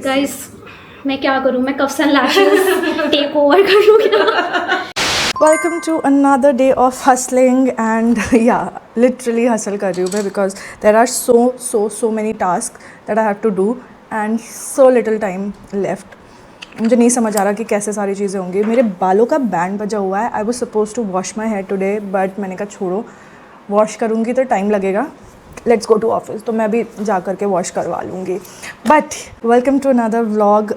Guys मैं क्या करूँ, मैं coughs and lashes take over कर लूँ क्या? Welcome to another day of hustling and yeah, literally hustle कर रही हूँ मैं because there are so many tasks that I have to do and so little time left. मुझे नहीं समझ आ रहा कि कैसे सारी चीज़ें होंगी. मेरे बालों का बैंड बजा हुआ है. I was supposed to wash my hair today but मैंने कहा छोड़ो, वॉश करूँगी तो टाइम लगेगा. Let's go to office. तो मैं अभी जा करके वॉश करवा लूँगी. But welcome to another vlog.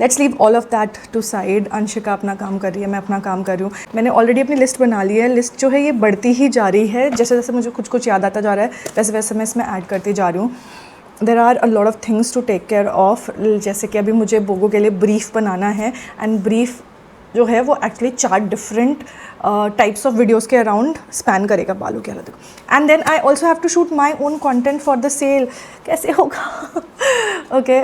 Let's leave all of that to side. Anshika अपना काम कर रही है, मैं अपना काम कर रही हूँ. मैंने ऑलरेडी अपनी लिस्ट बना ली है. लिस्ट जो है ये बढ़ती ही जा रही है. जैसे जैसे मुझे कुछ याद आता जा रहा है वैसे वैसे मैं इसमें ऐड करती जा रही हूँ. There are a lot of things to take care of. जैसे कि अभी मुझे बोगो के लिए ब्रीफ बनाना है एंड ब्रीफ जो है वो actually 4 different types of videos के अराउंड स्पैन करेगा बालों के अलग. And then I also have to shoot my own content for the sale. कैसे होगा? Okay,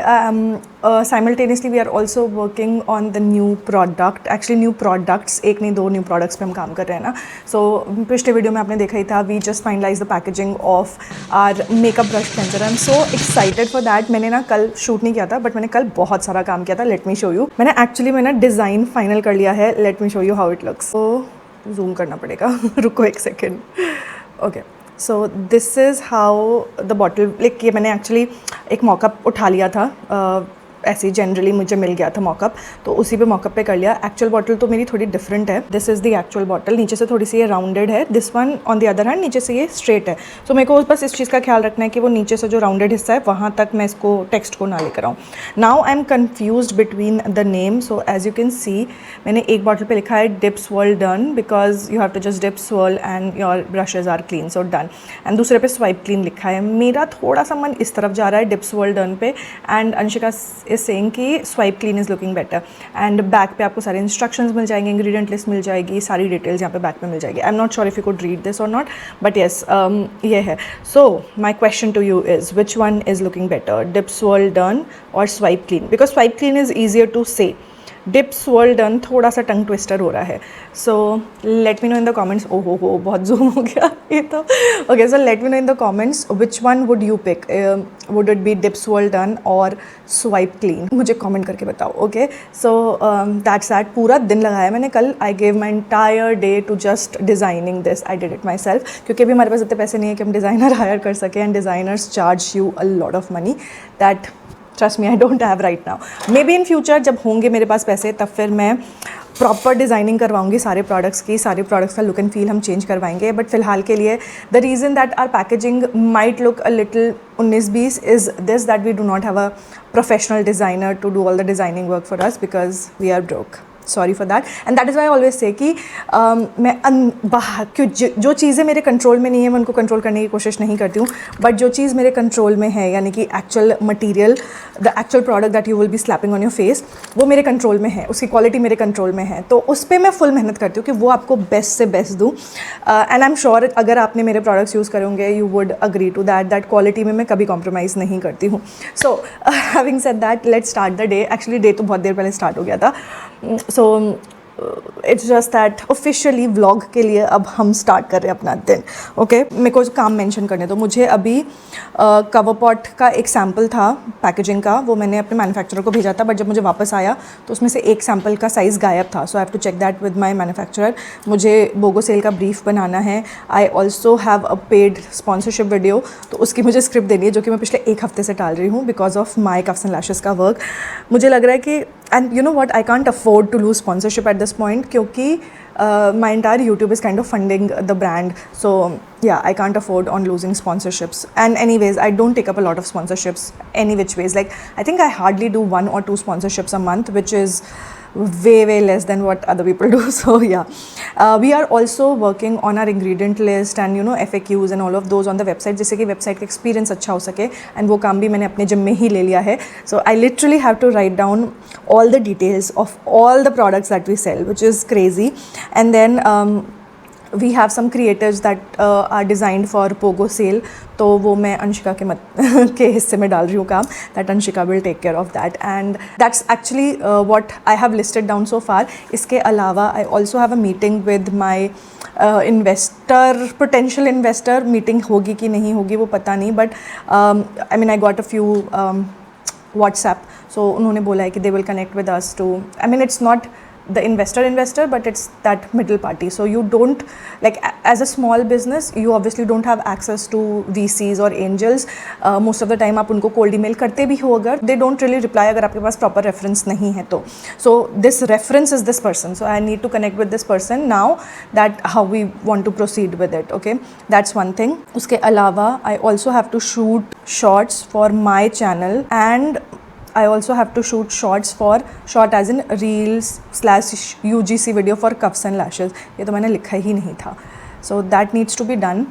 simultaneously we are also working on the new product. Actually new products, एक नहीं 2 new products पे हम काम कर रहे हैं ना. सो पिछले वीडियो में आपने देखा ही था, we just finalize the packaging of our makeup brush cleanser. I am so excited for that. मैंने ना कल शूट नहीं किया था बट मैंने कल बहुत सारा काम किया था. Late me show you. मैंने डिज़ाइन फाइनल कर लिया है. Late me show you how it looks. तो जूम करना पड़ेगा. रुको एक second. Okay, so this is how the bottle. Like ये मैंने एक्चुअली एक मॉकअप उठा लिया था. ऐसे ही जनरली मुझे मिल गया था मॉकअप, तो उसी पे मॉकअप पे कर लिया. एक्चुअल बॉटल तो मेरी थोड़ी डिफरेंट है. This is the actual bottle. नीचे से थोड़ी सी ये राउंडेड है. This one on the other hand नीचे से ये स्ट्रेट है. सो मेरे को बस इस चीज़ का ख्याल रखना है कि वो नीचे से जो राउंडेड हिस्सा है वहाँ तक मैं इसको टेक्स्ट को ना लेकर आऊँ. Now I am confused between the name. So as you can see मैंने एक बॉटल पे लिखा है dip swirl done because you have to just dip swirl and your brushes are clean, so done. And दूसरे पे swipe clean लिखा है. मेरा थोड़ा सा मन इस तरफ जा रहा है डिप स्वर्ल डन पे. एंड अंशिका इज सेइंग कि swipe clean is looking better. And back पे आपको सारे इंस्ट्रक्शंस मिल जाएंगे, इंग्रेडिएंट लिस्ट मिल जाएगी, सारी डिटेल्स यहाँ पे बैक पे मिल जाएगी. I am not sure if you could read this or not but yes ये है. So my question to you is which one is looking better, dip swirl done और swipe clean? Because swipe clean is easier to say. Dip swirl done थोड़ा सा tongue twister हो रहा है. So let me know in the comments. ओहो हो बहुत zoom हो गया ये तो. Okay, so let me know in the comments which one would you pick. Would it be dip swirl done और स्वाइप क्लीन? मुझे कमेंट करके बताओ. Okay, so that's that. पूरा दिन लगाया मैंने कल. I gave my entire day to just designing this. I did it myself क्योंकि अभी हमारे पास इतने पैसे नहीं है कि हम डिज़ाइनर हायर कर सकें. And designers charge you a lot of money that trust me I don't have right now. May be in future जब होंगे मेरे पास पैसे तब फिर मैं प्रॉपर डिज़ाइनिंग करवाऊंगी सारे प्रोडक्ट्स की. सारे प्रोडक्ट्स का लुक एंड फील हम चेंज करवाएंगे. बट फिलहाल के लिए the reason that our packaging might look a little 19-20 is this that we do not have a professional designer to do all the designing work for us because we are broke. Sorry for that. And that is why always say कि मैं बाहर जो चीज़ें मेरे control में नहीं है मैं उनको कंट्रोल करने की कोशिश नहीं करती हूँ. बट जो चीज़ मेरे कंट्रोल में है यानी कि actual material, the actual product that you will be slapping on your face, वो मेरे कंट्रोल में है. उसकी क्वालिटी मेरे कंट्रोल में है. तो उस पर मैं फुल मेहनत करती हूँ कि वो आपको बेस्ट से बेस्ट दूँ. एंड आई एम श्योर अगर आपने मेरे प्रोडक्ट्स यूज़ करे होंगे you would agree to that quality में मैं कभी कॉम्प्रोमाइज़ नहीं करती हूँ. So having said that let's start the day. Actually day तो बहुत देर पहले स्टार्ट हो गया था. So it's just that officially vlog के लिए अब हम स्टार्ट कर रहे हैं अपना दिन. ओके, मेरे को काम मेंशन करने दो. मुझे अभी कवर पॉट का एक सैम्पल था पैकेजिंग का, वो मैंने अपने मैन्युफैक्चरर को भेजा था. बट जब मुझे वापस आया तो उसमें से एक सैम्पल का साइज़ गायब था. So I have to check that with my manufacturer. मुझे बोगो सेल का ब्रीफ बनाना है. I also have a paid sponsorship video, तो उसकी मुझे स्क्रिप्ट देनी है जो कि मैं पिछले 1 हफ्ते से टाल रही हूँ because of my Cuffs and Lashes का वर्क. मुझे लग रहा है कि and you know what, I can't afford to lose sponsorship at this point क्योंकि my entire YouTube is kind of funding the brand. So yeah, I can't afford on losing sponsorships. And anyways, I don't take up a lot of sponsorships any which ways. Like I think I hardly do 1 or 2 sponsorships a month, which is way less than what other people do. So yeah, we are also working on our ingredient list and you know FAQs and all of those on the website जिससे कि website का experience अच्छा हो सके. and वो काम भी मैंने अपने जिम में ही ले लिया है. So I literally have to write down all the details of all the products that we sell, which is crazy. And then we have some creatives that are designed for Pogo sale. तो वो मैं अंशिका के हिस्से में डाल रही हूँ काम. That Anshika will take care of that. And that's actually what I have listed down so far. इसके अलावा I also have a meeting with my investor, potential investor. Meeting होगी कि नहीं होगी वो पता नहीं, but I mean I got a few WhatsApp. So उन्होंने बोला है कि they will connect with us to, I mean it's not the investor but it's that middle party. So you don't, like as a small business you obviously don't have access to VCs or angels. Most of the time आप उनको cold email करते भी हो अगर, they don't really reply अगर आपके पास proper reference नहीं है तो. So this reference is this person, so I need to connect with this person now, that how we want to proceed with it. Okay, that's one thing. उसके अलावा I also have to shoot shorts for my channel, and I also have to shoot shorts for short as in reels/UGC video for cuffs and lashes. ये तो मैंने लिखा ही नहीं था. So that needs to be done.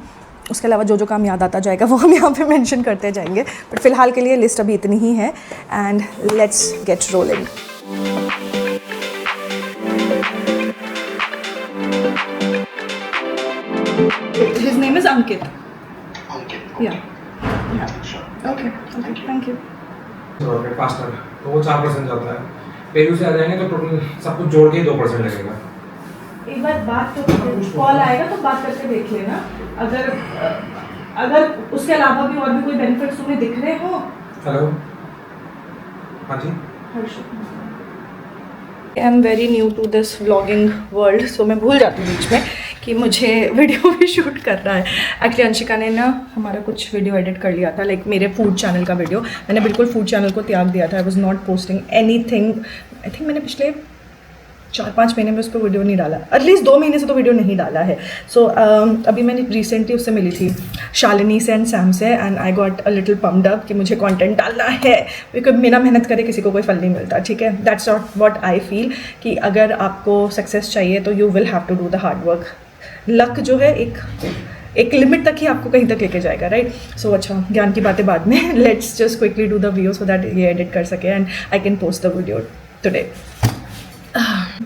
उसके अलावा जो जो काम याद आता जाएगा वो हम यहाँ पे मेंशन करते जाएंगे, बट फिलहाल के लिए लिस्ट अभी इतनी ही है. And let's get rolling. His name is Ankit. Yeah. Okay. Thank you. Partner तो वो 4% जाता है. पेरू से आ जाएंगे तो टोटल सब कुछ जोड़ के 2% लगेगा. एक बार बात तो कॉल आएगा तो बात करके देख लेना. अगर उसके अलावा भी और भी कोई बेनिफिट्स तुम्हें दिख रहे हो. हेलो, हाँ जी. I am very new to this vlogging world, so मैं भूल जाती हूँ बीच में कि मुझे वीडियो भी शूट करना है. एक्चुअली अंशिका ने ना हमारा कुछ वीडियो एडिट कर लिया था, लाइक मेरे फूड चैनल का वीडियो. मैंने बिल्कुल फूड चैनल को त्याग दिया था. I was not posting any thing. I think मैंने पिछले 4-5 महीने में उस पर वीडियो नहीं डाला. एटलीस्ट 2 महीने से तो वीडियो नहीं डाला है. सो अभी मैंने रिसेंटली उससे मिली थी, शालिनी से एंड सैम से, and I got a little pumped up कि मुझे कंटेंट डालना है, बिकॉज बिना मेहनत करे किसी को कोई फल नहीं मिलता. ठीक है, that's not what I feel कि अगर आपको सक्सेस चाहिए तो you will have to do the hard work. Luck जो है एक लिमिट तक ही आपको कहीं तक लेके जाएगा, राइट. सो अच्छा, ज्ञान की बातें बाद में. Let's just quickly do the video so that ये एडिट कर सके and I can post the video today.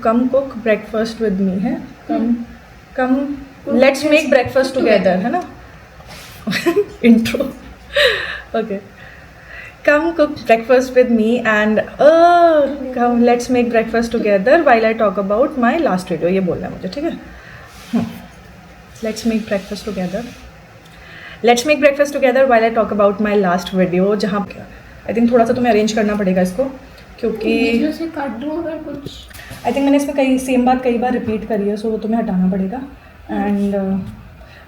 Come cook breakfast with me है. Come let's make breakfast together, है ना. Intro. Okay, come cook breakfast with me and come let's make breakfast together while I talk about my last video. ये बोलना है मुझे, ठीक है. Let's make breakfast together. Let's make breakfast together while I talk about my last video. जहाँ I think थोड़ा सा तुम्हें अरेंज करना पड़ेगा इसको, क्योंकि से काट दूँ अगर कुछ. आई थिंक मैंने इसमें सेम बात कई बार रिपीट करी है, सो वो तुम्हें हटाना पड़ेगा. एंड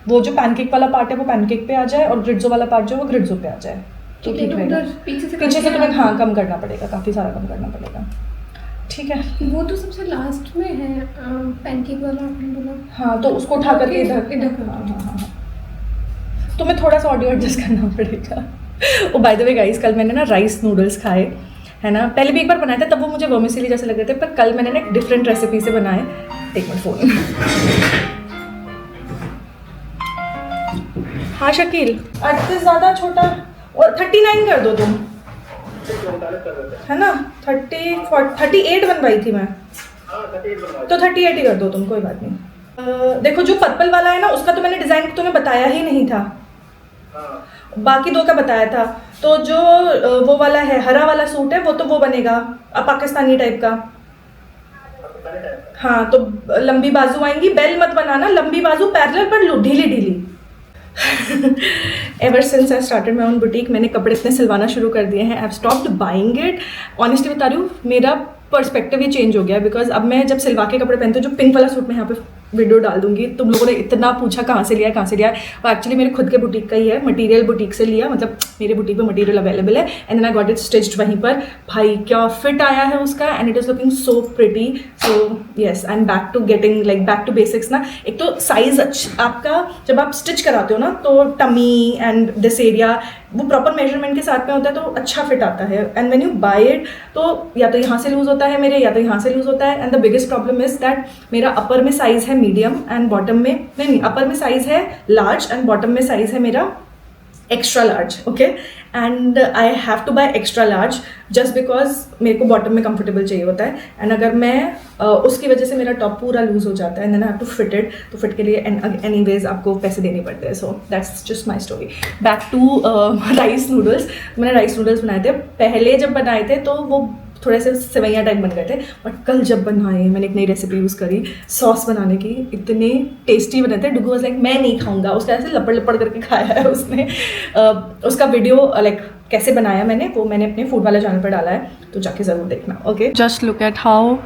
वो जो पैनकेक वाला पार्ट है वो पैनकेक पे आ जाए, और ग्रिड्जो वाला पार्ट जो है वो ग्रिड्जो पे आ जाए. तो ठीक रहेगा. पीछे से तुम्हें हाँ कम करना पड़ेगा, काफ़ी सारा कम करना पड़ेगा. ठीक है, वो तो सबसे लास्ट में है पैनकेक वाला आपने बोला. हाँ, तो उसको उठा करके इधर. हाँ. तो मैं थोड़ा सा ऑडियो एडजस्ट करना पड़ेगा. ओ बाय द वे गाइस, कल मैंने ना राइस नूडल्स खाए, है ना. पहले भी एक बार बनाए थे, तब वो मुझे वर्मिसेली जैसे लग रहे थे, पर कल मैंने ना एक डिफरेंट रेसिपी से बनाए. एक मिनट फोन. हाँ शकील, अर्थ ज़्यादा छोटा, और 39 कर दो तुम, है ना. 38 बनवाई थी मैं, तो 38 ही कर दो तुम, कोई बात नहीं. देखो जो पर्पल वाला है ना, उसका तो मैंने डिज़ाइन तुम्हें बताया ही नहीं था, बाकी 2 का बताया था. तो जो वो वाला है, हरा वाला सूट है, वो तो वो बनेगा पाकिस्तानी टाइप का. हाँ, तो लंबी बाजू आएंगी. बेल मत बनाना, लंबी बाजू पैरेलल पर ढीली ढीली. Ever since I started my own boutique, मैंने कपड़े इतने सिलवाना शुरू कर दिए हैं. I have stopped buying it. Honestly बता रही हूँ, मेरा पर्सपेक्टिव ही चेंज हो गया, बिकॉज अब मैं जब सिलवा के कपड़े पहनती हूँ, जो पिंक वाला सूट मैं यहाँ पे वीडियो डाल दूंगी. तुम लोगों ने इतना पूछा कहाँ से लिया वो एक्चुअली मेरे खुद के बुटीक का ही है. मटेरियल बुटीक से लिया, मतलब मेरे बुटीक पे मटेरियल अवेलेबल है, and then I got it stitched वहीं पर. भाई क्या फिट आया है उसका, and it is looking so pretty. So yes, I am back to getting like back to basics ना. एक तो साइज आपका जब आप स्टिच कराते हो ना, तो टमी एंड दिस एरिया वो प्रॉपर मेजरमेंट के साथ में होता है, तो अच्छा फिट आता है. And when you buy it, तो या तो यहाँ से लूज होता है मेरे, या तो यहाँ से लूज होता है. And the biggest problem is that मेरा अपर में साइज है मीडियम, एंड बॉटम में नहीं, अपर में साइज है लार्ज, एंड बॉटम में साइज है मेरा extra large. Okay, and I have to buy extra large just because मेरे को बॉटम में कंफर्टेबल चाहिए होता है. एंड अगर मैं उसकी वजह से मेरा टॉप पूरा लूज हो जाता है, and then I have to fit it. तो फिट के लिए एनीवेज आपको पैसे देने पड़ते हैं. So that's just my story. Back to rice noodles. मैंने राइस नूडल्स बनाए थे. पहले जब बनाए थे तो वो थोड़े से सेवैया टाइप बन गए थे, बट कल जब बनाए मैंने एक नई रेसिपी यूज़ करी सॉस बनाने की, इतने टेस्टी बने थे। डुगू वाज लाइक मैं नहीं खाऊंगा, उसका ऐसे लपड़ लपड़ करके खाया है उसने। उसका वीडियो लाइक कैसे बनाया मैंने वो मैंने अपने फूड वाले चैनल पर डाला है, तो जाके ज़रूर देखना। Okay, just look at how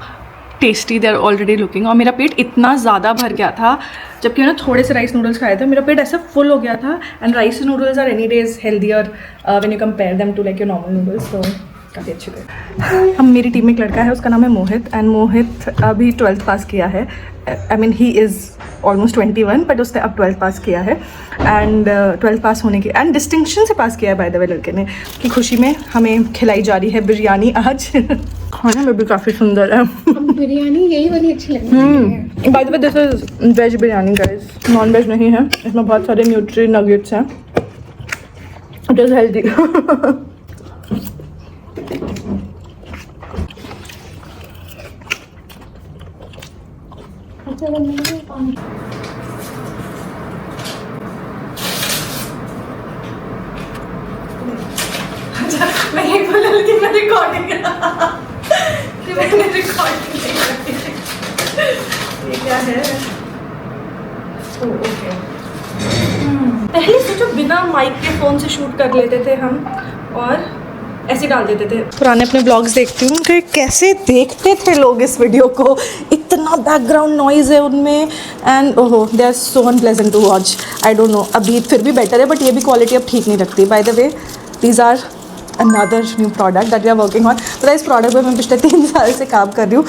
tasty they are already looking. और मेरा पेट इतना ज़्यादा भर गया था, जबकि मैंने थोड़े से राइस नूडल्स खाए थे, मेरा पेट ऐसा फुल हो गया था। And rice noodles are any days healthier when you compare them to like your normal noodles, तो काफ़ी अच्छे थे। हम मेरी टीम में एक लड़का है, उसका नाम है मोहित, एंड मोहित अभी 12th पास किया है। I mean he is almost 21, but उसने अब 12th पास किया है। एंड 12th पास होने की एंड डिस्टिंक्शन से पास किया है बाय द वे लड़के ने, की खुशी में हमें खिलाई जा रही है बिरयानी आज। खाने में भी काफ़ी सुंदर है। बिरयानी यही वाली अच्छी लगी है। By the way this is veg biryani guys, non veg नहीं है। इसमें बहुत सारे न्यूट्री नगेट्स हैं, इट इज़ हेल्दी। मैं ये बोल रही थी मैं रिकॉर्डिंग कि मैंने रिकॉर्डिंग नहीं की। ये क्या है? ओके, पहले सोचो बिना माइक के फ़ोन से शूट कर लेते थे हम और ऐसे डाल देते थे। पुराने अपने ब्लॉग्स देखती हूँ कि कैसे देखते थे लोग इस वीडियो को, इतना बैकग्राउंड नॉइज़ है उनमें, एंड ओहो they are so unpleasant to watch. I don't know, अभी फिर भी बेटर है, बट ये भी क्वालिटी अब ठीक नहीं लगती। By the way these are another new product that we are working on. पता है इस प्रोडक्ट पर मैं पिछले 3 साल से काम कर रही हूँ,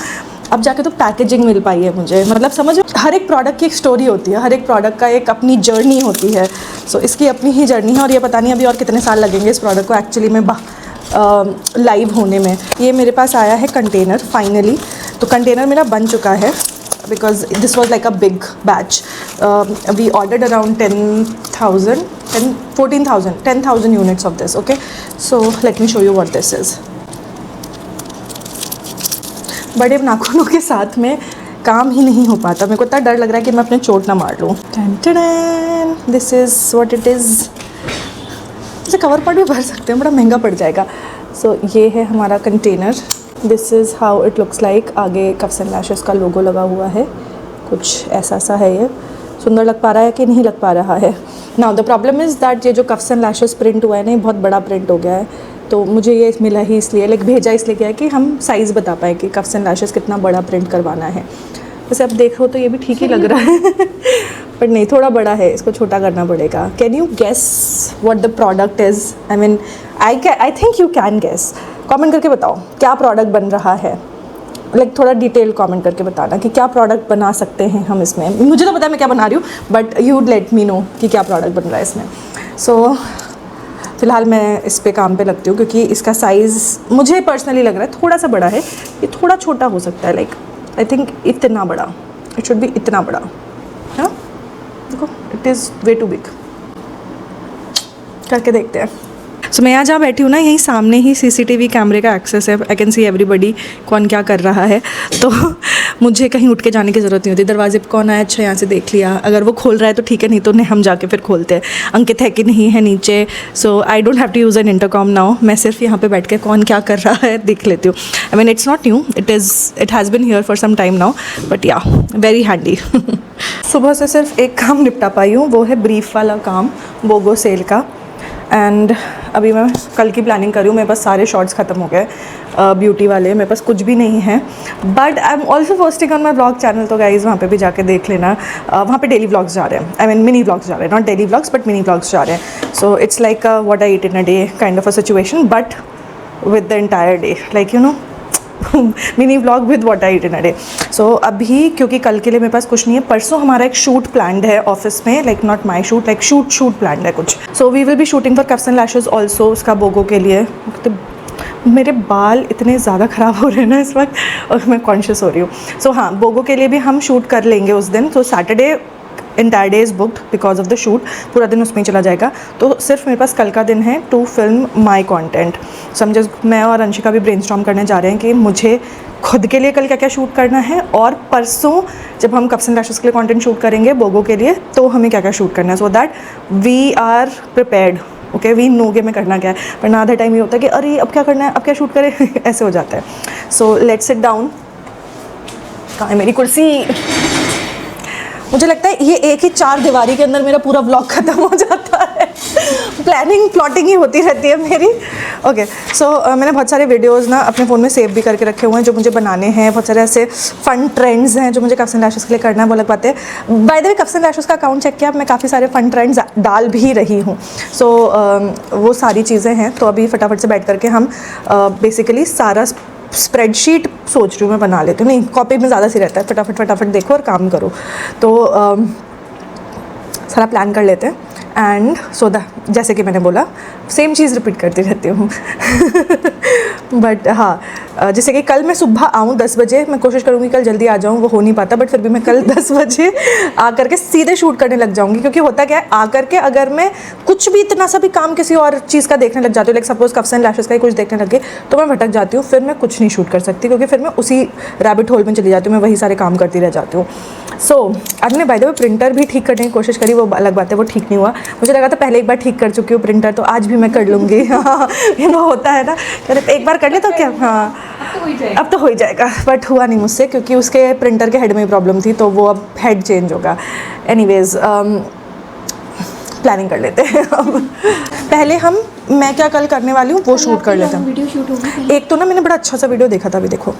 अब जाके तो पैकेजिंग मिल पाई है मुझे। मतलब समझ, हर एक प्रोडक्ट की एक स्टोरी होती है, हर एक प्रोडक्ट का एक अपनी जर्नी होती है। सो इसकी अपनी ही जर्नी है, और ये पता नहीं अभी और कितने साल लगेंगे इस प्रोडक्ट को एक्चुअली में लाइव होने में। ये मेरे पास आया है कंटेनर फाइनली, तो कंटेनर मेरा बन चुका है because this was like a big batch. We ordered around 10,000 units of this. Okay, so let me show you what this is. बड़े नाखूनों के साथ में काम ही नहीं हो पाता, मेरे को इतना डर लग रहा है कि मैं अपने चोट ना मार लूँ। This is what it is. इसे कवर पार्ट भी भर सकते हैं, बड़ा महंगा पड़ जाएगा। सो ये है हमारा container, this is how it looks like. आगे कफ्स एंड लैशेस का लोगो लगा हुआ है, कुछ ऐसा सा है। ये सुंदर लग पा रहा है कि नहीं लग पा रहा है? Now the problem is that ये जो कफ्स एंड लैशेस प्रिंट हुआ है ना, ये बहुत बड़ा प्रिंट हो गया है, तो मुझे ये मिला ही इसलिए, लाइक भेजा इसलिए गया है कि हम साइज़ बता पाएँ कि कफ्स एंड लैशेस कितना बड़ा प्रिंट करवाना है। वैसे अब देखो तो ये भी ठीक ही लग रहा है बट नहीं, थोड़ा बड़ा है, इसको छोटा करना पड़ेगा। Can you guess what the product is? I mean I think you can guess. Comment करके बताओ क्या प्रोडक्ट बन रहा है, लाइक थोड़ा डिटेल कमेंट करके बताना कि क्या प्रोडक्ट बना सकते हैं हम इसमें। मुझे तो पता है मैं क्या बना रही हूँ, but you let me no कि क्या प्रोडक्ट बन रहा है इसमें। सो फ़िलहाल मैं इस पे काम पे लगती हूँ, क्योंकि इसका साइज़ मुझे पर्सनली लग रहा है थोड़ा सा बड़ा है। ये थोड़ा छोटा हो सकता है, लाइक आई थिंक इतना बड़ा, इट शुड बी इतना बड़ा। हाँ देखो, it is way too big. करके देखते हैं। सो मैं यहाँ जहाँ बैठी हूँ ना, यहीं सामने ही CCTV कैमरे का एक्सेस है। आई कैन सी एवरीबडी कौन क्या कर रहा है, तो मुझे कहीं उठ के जाने की ज़रूरत नहीं होती। दरवाजे पर कौन आया, अच्छा यहाँ से देख लिया, अगर वो खोल रहा है तो ठीक है, नहीं तो हम जाके फिर खोलते हैं अंकित है कि नहीं है नीचे। So I don't have to use an intercom now. मैं सिर्फ यहाँ पे बैठ के कौन क्या कर रहा है देख लेती हूँ। I mean it's not new, it has been here for some time now, but yeah very handy. सुबह से सिर्फ एक काम निपटा पाई हूँ, वो है ब्रीफ वाला काम बोगो सेल का। एंड अभी मैं कल की प्लानिंग कर रही हूँ। मेरे पास सारे शॉर्ट्स ख़त्म हो गए ब्यूटी वाले, मेरे पास कुछ भी नहीं है। But I am also posting on my blog channel, तो गाइज़ वहाँ पे भी जाके देख लेना। वहाँ पे डेली व्लॉग्स जा रहे हैं, आई मीन मिनी व्लॉग्स जा रहे हैं, not daily vlogs but mini vlogs जा रहे हैं। So it's like what I eat in a day kind of a situation, but with the entire day, like you know mini vlog with what I eat in a day. So अभी क्योंकि कल के लिए मेरे पास कुछ नहीं है, परसों हमारा एक शूट प्लान्ड है ऑफिस में, like not my shoot, like shoot planned है कुछ। So we will be shooting for Cuffs and Lashes also, उसका बोगो के लिए। तो मेरे बाल इतने ज़्यादा ख़राब हो रहे हैं ना इस वक्त, और मैं कॉन्शियस हो रही हूँ। सो हाँ, बोगो के लिए भी हम शूट कर लेंगे उस दिन। तो Saturday entire day is booked because of the shoot, पूरा दिन उसमें ही चला जाएगा। तो सिर्फ मेरे पास कल का दिन है टू फिल्म माई कॉन्टेंट। समझे, मैं और अंशिका भी ब्रेनस्टॉर्म करने जा रहे हैं कि मुझे खुद के लिए कल क्या क्या शूट करना है, और परसों जब हम कप्स एंड लैशेस के लिए कंटेंट शूट करेंगे बोगो के लिए, तो हमें क्या क्या शूट करना है, so that we are prepared okay we know कि मैं करना क्या है, पर ना आधा टाइम ये होता है कि अरे अब क्या करना है, अब क्या शूट करें ऐसे हो जाता है. So let's sit down. कहाँ है मेरी कुर्सी? मुझे लगता है ये एक ही 4 दीवारी के अंदर मेरा पूरा व्लॉग ख़त्म हो जाता है. प्लानिंग प्लॉटिंग ही होती रहती है मेरी. ओके सो मैंने बहुत सारे वीडियोस ना अपने फ़ोन में सेव भी करके रखे हुए हैं जो मुझे बनाने हैं. बहुत सारे ऐसे फन ट्रेंड्स हैं जो मुझे कफ्स एंड लैशेस के लिए करना है, वो लग पाते हैं. Bye the way coughs and Lashes का अकाउंट चेक किया, मैं काफ़ी सारे फन ट्रेंड्स डाल भी रही हूँ. सो वो सारी चीज़ें हैं. तो अभी फटाफट से बैठ करके हम बेसिकली सारा स्प्रेडशीट सोच रही हूँ मैं बना लेती हूँ. नहीं, कॉपी में ज़्यादा सही रहता है. फटाफट देखो और काम करो. तो सारा प्लान कर लेते हैं. एंड सो जैसे कि मैंने बोला सेम चीज़ रिपीट करती रहती हूँ. बट हाँ, जैसे कि कल मैं सुबह आऊँ 10 बजे. मैं कोशिश करूँगी कल जल्दी आ जाऊँ, वो हो नहीं पाता, बट फिर भी मैं कल 10 बजे आकर के सीधे शूट करने लग जाऊँगी. क्योंकि होता क्या है, आकर के अगर मैं कुछ भी इतना सा भी काम किसी और चीज़ का देखने लग जाती हूँ, like suppose coughs and Lashes का ही कुछ देखने लगे, तो मैं भटक जाती हूँ. फिर मैं कुछ नहीं शूट कर सकती क्योंकि फिर मैं उसी रैबिट होल में चली जाती हूँ. मैं वही सारे काम करती रह जाती हूँ. सो आज मैंने बाय द वे प्रिंटर भी ठीक करने की कोशिश करी. वो अलग बात है, वो ठीक नहीं हुआ. मुझे लगा था पहले एक बार ठीक कर चुकी हूँ प्रिंटर, तो आज भी मैं कर लूँगी. हाँ, ये वो होता है ना, अरे एक बार कर ले तो क्या. हाँ, अब तो हो ही जाएगा. बट हुआ नहीं मुझसे क्योंकि उसके प्रिंटर के हेड में ही प्रॉब्लम थी, तो वो अब हेड चेंज होगा. एनीवेज प्लानिंग कर लेते हैं. अब पहले हम मैं क्या कल करने वाली हूँ वो शूट कर लेते हैं. वीडियो शूट होगी. एक तो ना मैंने बड़ा अच्छा सा वीडियो देखा था अभी. देखो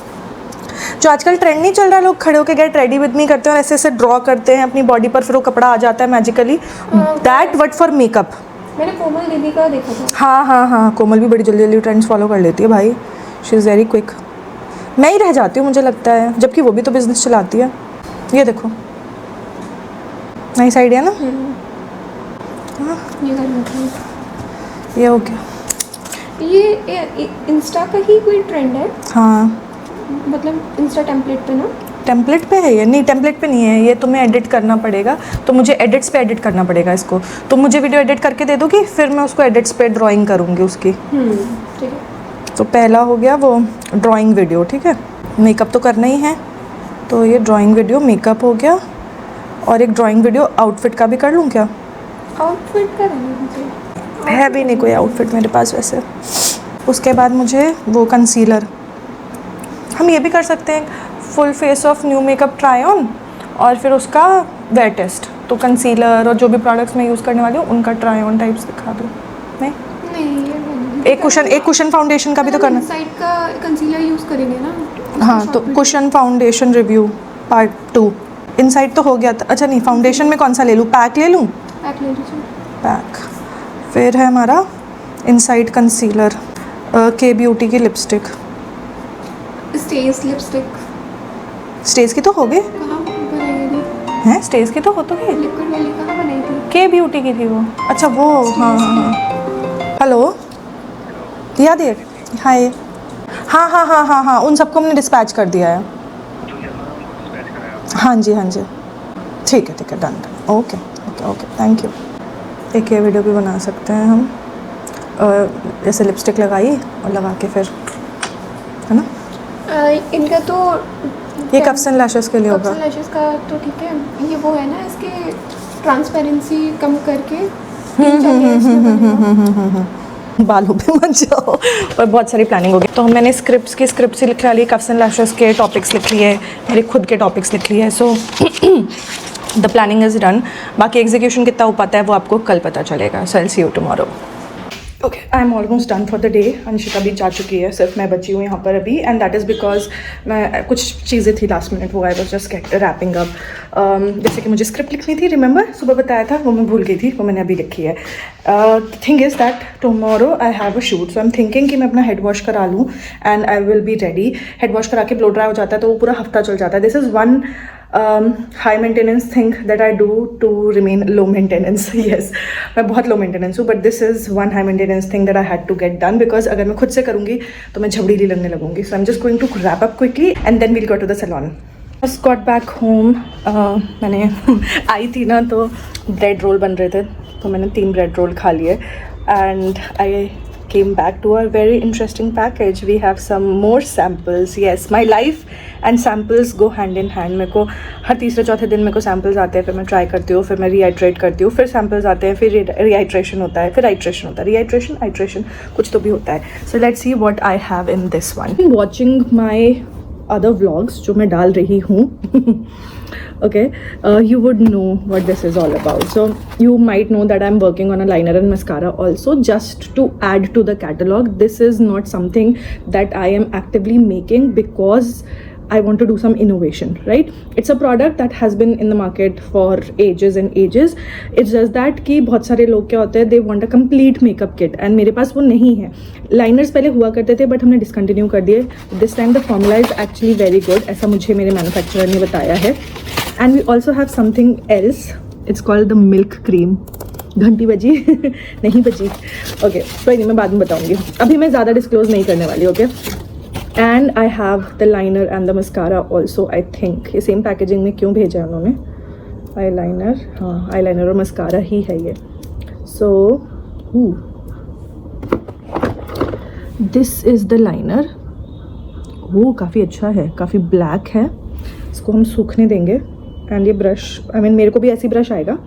जो आजकल ट्रेंड नहीं चल रहा, लोग खड़े होकर गेट रेडी विद मी करते हैं और ऐसे ऐसे ड्रॉ करते हैं अपनी बॉडी पर, फिर वो कपड़ा आ जाता है magically. That but for makeup. मैंने कोमल दीदी का देखा था. हाँ, कोमल भी बड़ी जल्दी ट्रेंड्स फॉलो कर लेती है भाई. She is very quick. मैं ही रह जाती हूँ मुझे लगता है, जबकि वो भी तो बिजनेस चलाती है. ये देखो, नाइस आइडिया ना. ये करना था. ये हो गया. ये इंस्टा का ही कोई ट्रेंड है. हाँ, मतलब इंस्टा टेम्पलेट पे ना. टेम्पलेट पे है ये? नहीं, टेम्पलेट पे नहीं है ये. तुम्हें एडिट करना पड़ेगा, तो मुझे एडिट्स पे एडिट करना पड़ेगा इसको. तो मुझे वीडियो एडिट करके दे दोगी, फिर मैं उसको एडिट्स पे ड्राइंग करूँगी उसकी. ठीक है. तो पहला हो गया वो ड्राइंग वीडियो. ठीक है, मेकअप तो करना ही है, तो ये ड्राइंग वीडियो मेकअप हो गया. और एक ड्राइंग वीडियो आउटफिट का भी कर लूँ क्या? आउटफिट का मुझे है भी नहीं कोई आउटफिट मेरे पास वैसे. उसके बाद मुझे वो कंसीलर, हम ये भी कर सकते हैं, full face of new makeup try on, और फिर उसका वेयर टेस्ट. तो कंसीलर और जो भी प्रोडक्ट्स मैं यूज़ करने वाली हूँ उनका ट्राई ऑन टाइप्स दिखा दूँ. नहीं, नहीं, एक कुशन फाउंडेशन का भी तो करना. साइड का कंसीलर यूज़ करेंगे ना. हाँ, तो cushion foundation review part 2. Inside तो हो गया था. अच्छा नहीं, फाउंडेशन में कौन सा ले लूँ? पैक ले लूँ? पैक ले लीजिए. पैक. फिर है हमारा इनसाइड कंसीलर, के ब्यूटी की लिपस्टिक. स्टेज लिपस्टिक स्टेज की तो हो गई. कहाँ बनाई हैं, स्टेज की तो हो तो गई. लिक्विड वाली कहाँ बनाई थी? के ब्यूटी की थी वो. अच्छा वो, हाँ. हेलो, याद है. हाय. हाँ, उन सबको हमने डिस्पैच कर दिया है. हाँ जी. ठीक है, डन. Okay, thank you. एक ये वीडियो भी बना सकते हैं हम, जैसे लिपस्टिक लगाई और लगा के फिर, है ना. इनका तो ये कफ्स एंड लैशेस के लिए होगा. कफ्स एंड लैशेस का तो ठीक है. ये वो है ना, इसके ट्रांसपेरेंसी कम करके बालों पे मत जाओ. और बहुत सारी प्लानिंग होगी. तो मैंने स्क्रिप्ट लिख ली, कफ्स एंड लैशेस के टॉपिक्स लिख लिए, मेरे खुद के टॉपिक्स लिख लिए. So the planning is done. बाकी एग्जीक्यूशन कितना हो पाता है वो आपको कल पता चलेगा. So I will see you tomorrow. Okay, I am almost done for the day. Anshika भी जा चुकी है, सिर्फ मैं बची हूँ यहाँ पर अभी. एंड दैट इज़ बिकॉज मैं कुछ चीज़ें थी लास्ट मिनट, वो I was just wrapping up. जैसे कि मुझे स्क्रिप्ट लिखनी थी, रिमेंबर सुबह बताया था, वो मैं भूल गई थी, वो मैंने अभी लिखी है. Thing is that tomorrow I have a shoot, so I am thinking कि मैं अपना हेड वॉश करा लूँ and I will be ready. Head wash करा के ब्लो ड्राई हो जाता है तो वो पूरा हफ्ता चल जाता है. This is one high maintenance thing that I do to remain low maintenance. Yes, मैं बहुत low maintenance हूँ, but this is one high maintenance thing that I had to get done because अगर मैं खुद से करूँगी तो मैं झबड़ीली लगने लगूँगी. So I'm just going to wrap up quickly and then we'll go to the salon. Just got back home. मैंने आई थी ना तो ब्रेड रोल बन रहे थे, तो मैंने 3 ब्रेड रोल खा लिए. And I came back to a very interesting package. We have some more samples. Yes, my life and samples go hand in hand. मेरे को हर तीसरे चौथे दिन मेरे को samples आते हैं, फिर मैं try करती हूँ, फिर मैं reiterate करती हूँ, फिर samples आते हैं, फिर reiteration होता है, फिर iteration होता है, iteration कुछ तो भी होता है. So let's see what I have in this one. Watching my other vlogs जो मैं डाल रही हूँ okay, you would know what this is all about. So you might know that I'm working on a liner and mascara also, just to add to the catalog. This is not something that I am actively making because I want to do some innovation, right? It's a product that has been in the market for ages and ages. It's just that कि बहुत सारे लोग क्या होते हैं, they want a complete makeup kit and मेरे पास वो नहीं है. Liners पहले हुआ करते थे but हमने discontinue कर दिए. This time the formula is actually very good, ऐसा मुझे मेरे manufacturer ने बताया है. And we also have something else. It's called the milk cream. घंटी बजी नहीं बजी. Okay, कोई नहीं, मैं बाद में बताऊंगी. अभी मैं ज़्यादा disclose नहीं करने वाली. Okay. And I have the liner and the mascara also. I think ये same packaging में क्यों भेजा है उन्होंने? Eyeliner, हाँ, eyeliner और mascara ही है ये. So, this is the liner. वो काफ़ी अच्छा है, काफ़ी black है. इसको हम सूखने देंगे. And ये brush, I mean मेरे को भी ऐसी brush आएगा.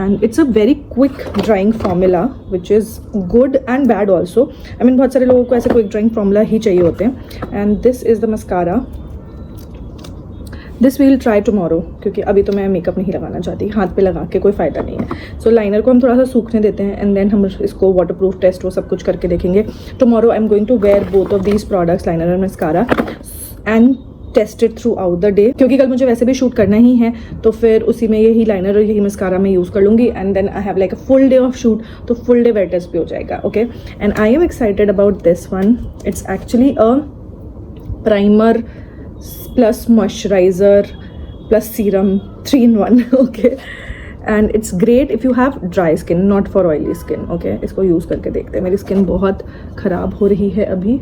And it's a very quick drying formula, which is good and bad also. I mean बहुत सारे लोगों को ऐसे quick drying formula ही चाहिए होते हैं. And this is the mascara. This we will try tomorrow, क्योंकि अभी तो मैं मेकअप नहीं लगाना चाहती, हाथ पे लगा के कोई फ़ायदा नहीं है. So लाइनर को हम थोड़ा सा सूखने देते हैं and then हम इसको waterproof test वो सब कुछ करके देखेंगे. Tomorrow I'm going to wear both of these products, liner and mascara, and test it throughout the day, क्योंकि कल मुझे वैसे भी शूट करना ही है, तो फिर उसी में यही लाइनर और यही मस्कारा मैं यूज़ कर लूँगी. And then I have like a full day of shoot, तो फुल डे वेयर टेस्ट भी हो जाएगा. Okay, and I am excited about this one. It's actually a primer plus moisturiser plus serum 3 in 1. Okay, and it's great if you have dry skin, not for oily skin. Okay, इसको use करके देखते हैं. मेरी skin बहुत ख़राब हो रही है अभी.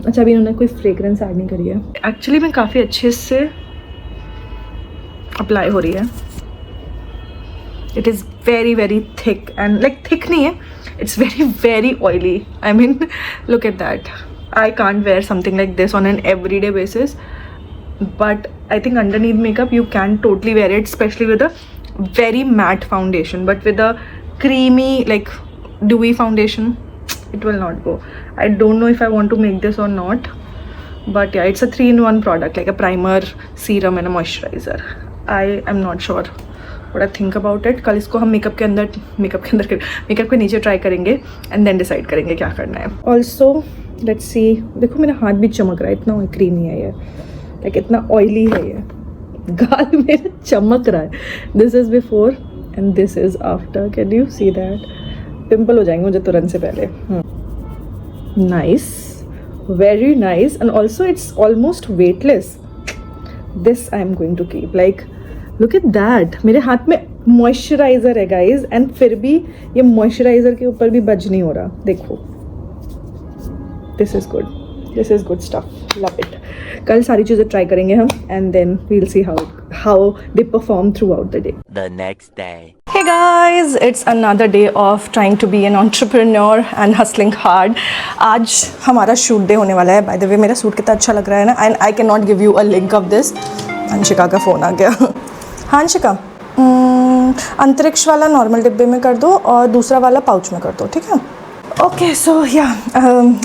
अच्छा, अभी उन्होंने कोई फ्रेग्रेंस ऐड नहीं करी है. एक्चुअली मैं काफ़ी अच्छे से अप्लाई हो रही है. It is very very thick and like thick नहीं है, it's very very oily. I mean look at that. I can't wear something like this on an everyday basis, but I think underneath makeup you can totally wear it, specially with a very matte foundation. But with a creamy like dewy foundation, it will not go. I don't know if I want to make this or not, but yeah, it's a 3-in-1 product, like a primer, serum and a moisturizer. I am not sure what I think about it. कल इसको हम makeup के नीचे try करेंगे and then decide करेंगे क्या करना है. Also let's see, देखो मेरा हाथ भी चमक रहा है, इतना क्रीमी है ये, like इतना ऑयली है ये, गाल मेरा चमक रहा है. This is before and this is after. Can you see that? Pimple हो जाएंगे मुझे तुरंत से पहले. Nice, very nice, and also it's almost weightless. This I am going to keep. Like, look at that. मेरे हाथ में मॉइस्चराइजर है गाइज, एंड फिर भी ये मॉइस्चराइजर के ऊपर भी बज नहीं हो रहा. देखो, this is good, this is good stuff, love it. कल सारी चीज़ें ट्राई करेंगे हम, and then we'll see how they perform throughout the day. The next day. Hey guys, it's another day of trying to be an entrepreneur and hustling hard. आज हमारा shoot day होने वाला है. By the way, मेरा suit कितना अच्छा लग रहा है ना, and I cannot give you a link of this. Anshika का फ़ोन आ गया. हाँ अंशिका, अंतरिक्ष वाला नॉर्मल डिब्बे में कर दो और दूसरा वाला पाउच में कर दो, ठीक है? ओके, सो या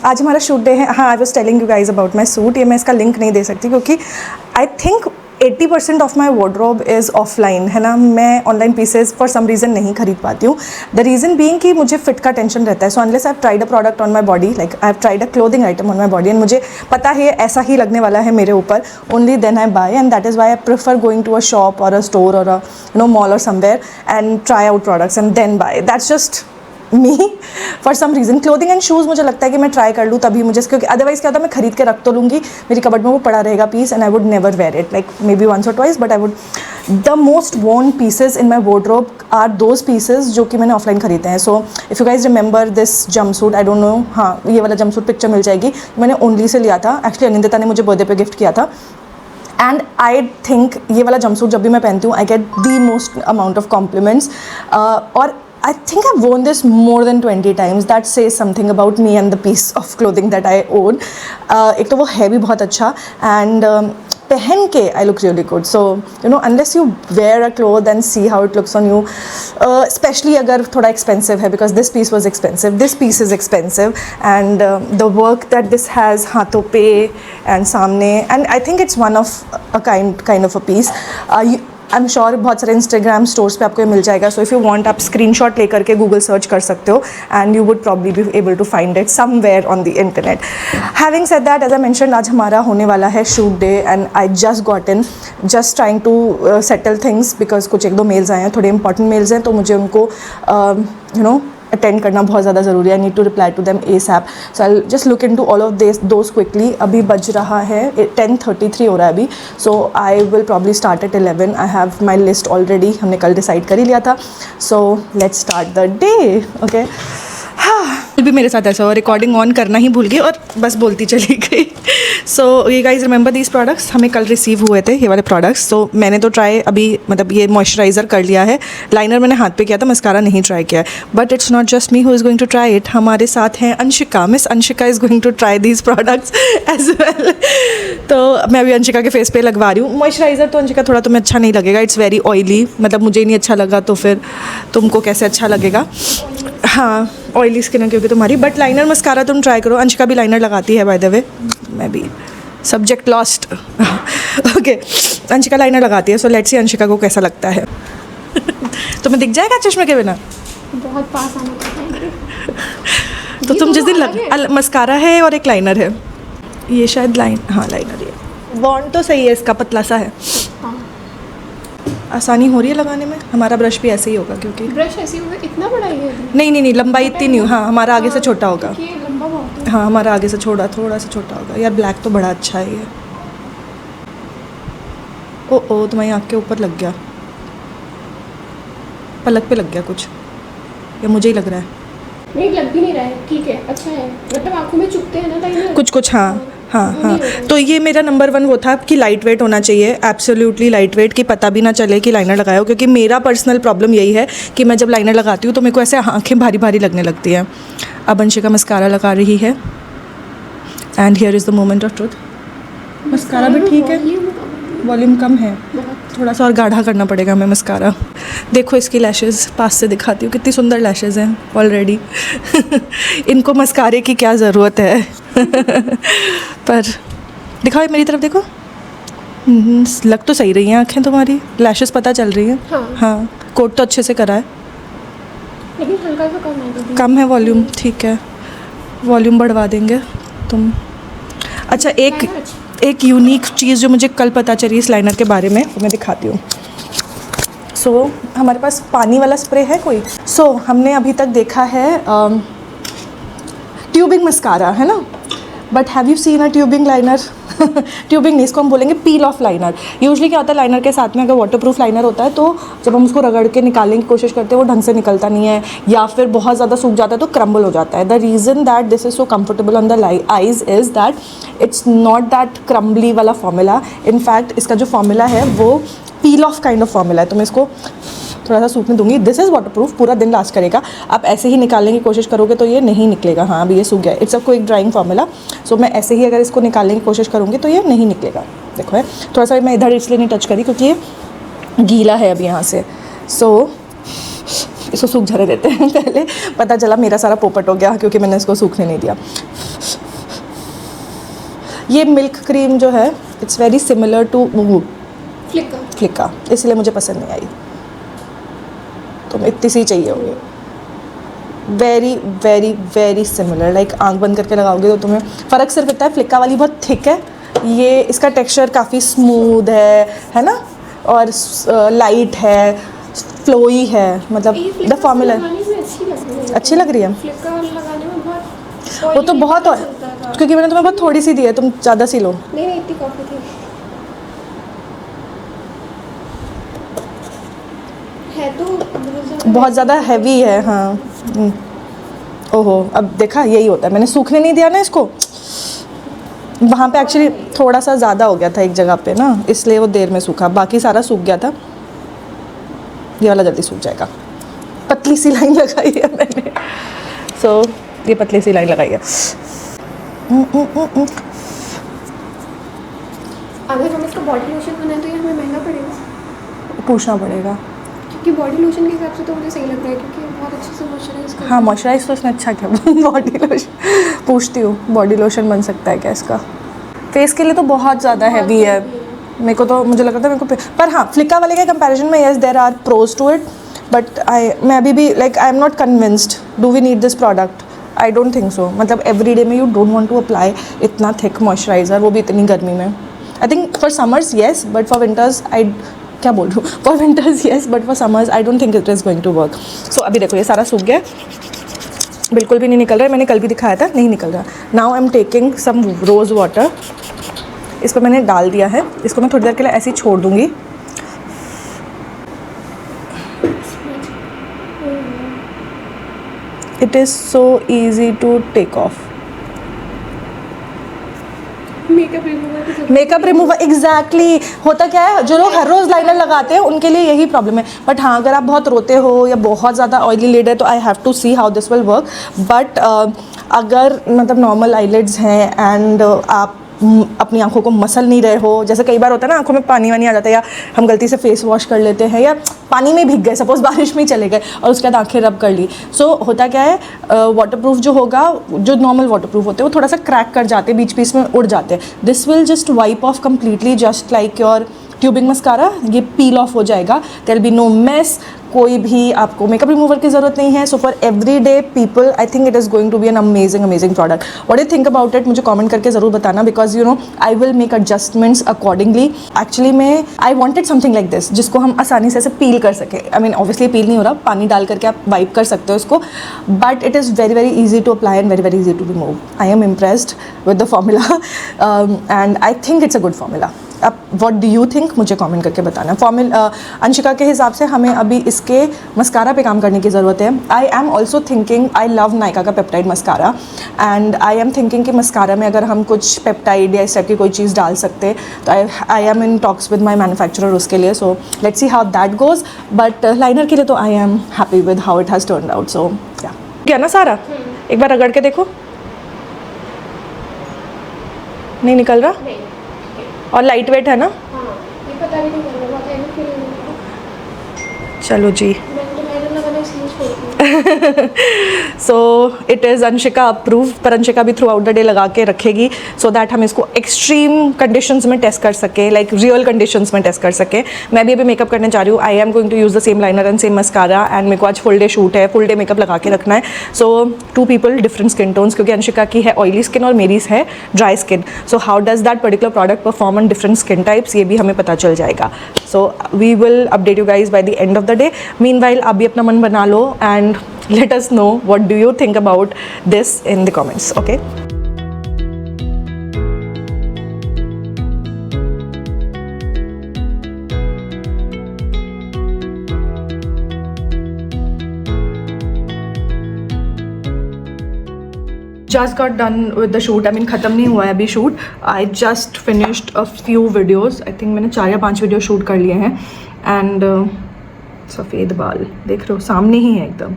आज हमारा शूट डे है. हाँ, I was telling you guys about my suit. ये मैं इसका लिंक नहीं दे सकती क्योंकि I think 80% of my wardrobe is offline, है ना. मैं online pieces for some reason नहीं खरीद पाती हूँ. द रीज़न बीइंग कि मुझे फिट का टेंशन रहता है. So unless I have tried a product on my body, like I have tried a clothing item on my body, and मुझे पता है ऐसा ही लगने वाला है मेरे ऊपर, only then I buy. And that is why I prefer going to a shop और अ स्टोर और अ मॉल और somewhere and try out products and then buy. That's just me for some reason. Clothing and shoes मुझे लगता है कि मैं try कर लूँ तभी मुझे, क्योंकि अदरवाइज़ क्या होता है, मैं खरीद के रख तो लूँगी, मेरी कबर्ड में वो पड़ा रहेगा piece, and I would never wear it, like maybe once और twice, but I would. The most worn pieces in my wardrobe are those pieces जो कि मैंने ऑफलाइन खरीदे हैं. So if you guys remember this jumpsuit, I don't know, हाँ ये वाला jump suit picture मिल जाएगी, मैंने ओनली से लिया था. एक्चुअली अनिंदिता ने मुझे बर्थडे पे गिफ्ट किया था. एंड आई थिंक ये वाला जंपसूट जब भी मैं पहनती हूँ, I get the most amount of compliments. और I think I've worn this more than 20 times. That says something about me and the piece of clothing that I own. एक तो वो है भी बहुत अच्छा and पहन के I look really good. So you know, unless you wear a cloth and see how it looks on you, especially अगर थोड़ा expensive है, because this piece was expensive. This piece is expensive and the work that this has हाथों पे and सामने, and I think it's one of a kind of a piece. I am sure बहुत सारे Instagram stores पे आपको ये मिल जाएगा. सो इफ़ यू वांट आप स्क्रीनशॉट लेकर के गूगल सर्च कर सकते हो and you would probably be able to find it somewhere on the internet. Having said that, as I mention, आज हमारा होने वाला है shoot day and I just got in, just trying to settle things because कुछ एक दो mails आए हैं, थोड़े इंपॉर्टेंट मेल्स हैं, तो मुझे उनको यू नो अटेंड करना बहुत ज़्यादा ज़रूरी है. I need to reply to them ASAP. So I just look into all of those quickly. अभी बज रहा है 10:33 हो रहा है अभी. So I will probably start at 11. I have my list already, हमने कल डिसाइड कर ही लिया था. So let's start the day. Okay, हाँ भी मेरे साथ ऐसा हुआ, रिकॉर्डिंग ऑन करना ही भूल गई और बस बोलती चली गई. सो ये गाइज रिमेंबर दीज प्रोडक्ट्स, हमें कल रिसीव हुए थे ये वाले प्रोडक्ट्स. सो मैंने तो ट्राई अभी, मतलब ये मॉइस्चराइज़र कर लिया है, लाइनर मैंने हाथ पे किया था, मस्कारा नहीं ट्राई किया है. But it's not just me who is going to try it. हमारे साथ हैं Anshika. Miss Anshika is going to try these products as well. तो मैं अभी अंशिका के फेस पे लगवा रही हूँ मॉइस्चराइज़र. तो अंशिका थोड़ा तुम्हें अच्छा नहीं लगेगा, इट्स वेरी ऑयली, मतलब मुझे नहीं अच्छा लगा तो फिर तुमको कैसे अच्छा लगेगा. हाँ, ऑयली स्किन है क्योंकि तुम्हारी. बट लाइनर मस्कारा तुम ट्राई करो. अंशिका भी लाइनर लगाती है बाय द वे, मैं भी subject lost. Okay, Anshika liner लगाती है. सो लेट्स सी अंशिका को कैसा लगता है. तुम्हें दिख जाएगा चश्मे के बिना? बहुत पास आने का. तो तुम जिस दिन मस्कारा है और एक लाइनर है, ये शायद हाँ लाइनर है. बॉन्ड तो सही है इसका, पतला सा है. आसानी हो रही है लगाने में. हमारा ब्रश भी ऐसे ही होगा क्योंकि ब्रश ऐसे होगा. इतना बड़ा ही है? नहीं, लंबाई इतनी नहीं. हाँ, हमारा आगे से छोटा होगा. ये लंबा बहुत है. हाँ, हमारा आगे से थोड़ा सा छोटा होगा. यार ब्लैक तो बड़ा अच्छा है ये. ओ तुम्हारी आँख के ऊपर लग गया, पलक पे लग गया कुछ, या मुझे ही लग रहा है? नहीं, लग भी नहीं रहा है. ठीक है, अच्छा है. मतलब आँखों में चुभते हैं ना लाइनर कुछ. हाँ. तो ये मेरा नंबर 1 वो था कि लाइट वेट होना चाहिए, एब्सोल्युटली लाइट वेट, कि पता भी ना चले कि लाइनर लगाया हो. क्योंकि मेरा पर्सनल प्रॉब्लम यही है कि मैं जब लाइनर लगाती हूँ तो मेरे को ऐसे आँखें भारी भारी लगने लगती हैं. अब अंशिका मस्कारा लगा रही है and here is the moment of truth. Mascara भी ठीक है, वॉल्यूम कम है, थोड़ा सा और गाढ़ा करना पड़ेगा हमें मस्कारा. देखो इसकी लैशेज़ पास से दिखाती हूँ, कितनी सुंदर लैशेज़ हैं ऑलरेडी. इनको मस्कारे की क्या ज़रूरत है. पर दिखाओ, मेरी तरफ देखो. लग तो सही रही हैं आँखें तुम्हारी, लैशेज़ पता चल रही हैं. हाँ, कोट तो अच्छे से करा है, लेकिन हल्का सा कम है वॉल्यूम. ठीक है, वॉल्यूम बढ़वा देंगे तुम. अच्छा, एक यूनिक चीज़ जो मुझे कल पता चली इस लाइनर के बारे में, वो मैं दिखाती हूँ. सो हमारे पास पानी वाला स्प्रे है कोई. सो हमने अभी तक देखा है ट्यूबिंग मस्कारा, है ना. But have you seen a tubing liner? Tubing नहीं, इसको हम बोलेंगे पील ऑफ लाइनर. यूजुअली क्या होता है, लाइनर के साथ में अगर वाटरप्रूफ लाइनर होता है तो जब हम उसको रगड़ के निकालने की कोशिश करते हैं वो ढंग से निकलता नहीं है, या फिर बहुत ज़्यादा सूख जाता है तो क्रम्बल हो जाता है. The reason that this is so comfortable on the eyes is that it's not that crumbly वाला फॉर्मूला. इनफैक्ट इसका जो फॉर्मूला है वो पील ऑफ काइंड ऑफ फॉर्मूला है. तो मैं इसको थोड़ा सा सूखने दूंगी. दिस इज़ वाटरप्रूफ, पूरा दिन लास्ट करेगा. आप ऐसे ही निकालने की कोशिश करोगे तो ये नहीं निकलेगा. हाँ, अभी ये सूख गया. It's a quick drying formula. So मैं ऐसे ही अगर इसको निकालने की कोशिश करूँगी तो ये नहीं निकलेगा. देखो है, थोड़ा सा मैं इधर इसलिए नहीं टच करी क्योंकि ये गीला है अभी यहाँ से. सो इसको सूख जाने देते हैं. पहले पता चला मेरा सारा पोपट हो गया क्योंकि मैंने इसको सूखने नहीं दिया. ये मिल्क क्रीम जो है इट्स वेरी सिमिलर टू फ्लिका, इसलिए मुझे पसंद नहीं आई. तुम्हें इतनी सी चाहिए होगी. Very very very similar, like आंख बंद करके लगाओगे तो तुम्हें फ़र्क सिर्फ इतना है, फ्लिका वाली बहुत थिक है, ये इसका टेक्सचर काफ़ी स्मूथ है ना, और लाइट है, फ्लोई है. मतलब द फॉर्मूला अच्छी लग रही है. वो तो बहुत, क्योंकि मैंने तुम्हें बहुत थोड़ी सी दी है, तुम ज़्यादा सी लो. नहीं, इतनी काफ़ी थी. है तो बहुत ज़्यादा हैवी है. हाँ. ओहो, अब देखा, यही होता है. मैंने सूखने नहीं दिया ना इसको. वहाँ पे एक्चुअली थोड़ा सा ज़्यादा हो गया था एक जगह पे ना, इसलिए वो देर में सूखा. बाकी सारा सूख गया था. ये वाला जल्दी सूख जाएगा. पतली सी लाइन लगाई है मैंने। सो ये पतली सी लाइन लगाई है। अगर हम इसका बॉडी लोशन बनाए तो ये हमें महंगा पड़ेगा? पूछना पड़ेगा, क्योंकि बॉडी लोशन के हिसाब से तो मुझे सही लग रहा है, क्योंकि बहुत अच्छे से मॉइस्चराइज करता है। हाँ मॉइस्चराइज तो इसने अच्छा किया। बॉडी लोशन पूछती हूँ, बॉडी लोशन बन सकता है क्या इसका? फेस के लिए तो बहुत ज़्यादा हैवी है मेरे को, तो मुझे लग रहा था मेरे को पर हाँ फ्लिका वाले के कंपैरिजन में yes there are pros to it, but मैं अभी भी like I am not convinced do we need this product. I don't think so. मतलब एवरी डे में you don't want to apply इतना थिक मॉइस्चराइज़र, वो भी इतनी गर्मी में। I think for summers yes, but for winters I क्या बोल रही हूँ, for winters yes but for summers I don't think it is going to work. So अभी देखो ये सारा सूख गया, बिल्कुल भी नहीं निकल रहा है। मैंने कल भी दिखाया था, नहीं निकल रहा। Now I am taking some rose water, इस पर मैंने डाल दिया है। इसको मैं थोड़ी देर के लिए ऐसे ही छोड़ दूँगी। It is so easy to take off. Makeup remover exactly होता क्या है, जो लोग हर रोज़ लाइनर लगाते हैं उनके लिए यही प्रॉब्लम है। बट हाँ अगर आप बहुत रोते हो या बहुत ज़्यादा ऑयली लिड है तो I have to see how this will work. But अगर मतलब नॉर्मल आईलिड्स हैं एंड आप अपनी आंखों को मसल नहीं रहे हो, जैसे कई बार होता है ना आंखों में पानी वानी आ जाता है, या हम गलती से फेस वॉश कर लेते हैं या पानी में भीग गए, सपोज बारिश में ही चले गए और उसके बाद आंखें रब कर ली। सो होता क्या है, वाटरप्रूफ जो होगा, जो नॉर्मल वाटरप्रूफ होते हैं वो थोड़ा सा क्रैक कर जाते हैं, बीच बीच में उड़ जाते हैं। This will just wipe off completely, just like your tubing mascara. ये पील ऑफ हो जाएगा, there will be no mess, कोई भी आपको मेकअप रिमूवर की ज़रूरत नहीं है। So for every day people I think it is going to be an amazing product. What you think about it मुझे कमेंट करके ज़रूर बताना, because you know I will make adjustments accordingly. Actually मैं I wanted something like this जिसको हम आसानी से ऐसे पील कर सके। आई मीन ऑब्वियसली पील नहीं हो रहा, पानी डाल करके आप वाइप कर सकते हो इसको, but it is very very easy to apply and very very easy to remove. I am impressed with the formula and I think it's a good formula. अब व्हाट डू यू थिंक मुझे comment करके बताना। अंशिका के हिसाब से हमें अभी इसके मस्कारा पे काम करने की ज़रूरत है। I am also thinking, I love Nykaa का peptide mascara and I am thinking कि मस्कारा में अगर हम कुछ पेप्टाइड या इस टाइप की कोई चीज़ डाल सकते तो I am in talks with my manufacturer उसके लिए। So let's see how that goes. But liner के लिए तो I am happy with how it has turned out. So क्या ना सारा, एक बार रगड़ के देखो, नहीं निकल रहा और लाइट वेट है ना। हाँ, ये पता भी नहीं चल रहा, बहुत हैवी फील हो रहा है। चलो जी, मैंने तो लाइनर लगाना इसलिए छोड़ दिया। So it is Anshika approve, पर अंशिका भी थ्रू आउट द डे लगा के रखेगी सो दैट हम इसको एक्सट्रीम कंडीशंस में टेस्ट कर सकें, लाइक रियल कंडीशंस में टेस्ट कर सकें। मैं भी अभी मेकअप करने जा रही हूँ। I am going to use the same liner and same mascara and मेरे को आज फुल डे शूट है, फुल डे मेकअप लगा के रखना है। So 2 people different skin tones, क्योंकि अंशिका की है ऑयली स्किन और मेरी है dry skin. So how does that particular product perform on different skin types, ये भी हमें पता चल जाएगा। So we will update you guys by the end of the day. Meanwhile आप भी अपना मन बना लो and let us know what do you think about this in the comments, okay? Just got done with the shoot. I mean ख़त्म नहीं हुआ है अभी shoot. I just finished a few videos. I think मैंने 4 या 5 video shoot कर लिए हैं and सफ़ेद बाल देख रहे हो, सामने ही है एकदम।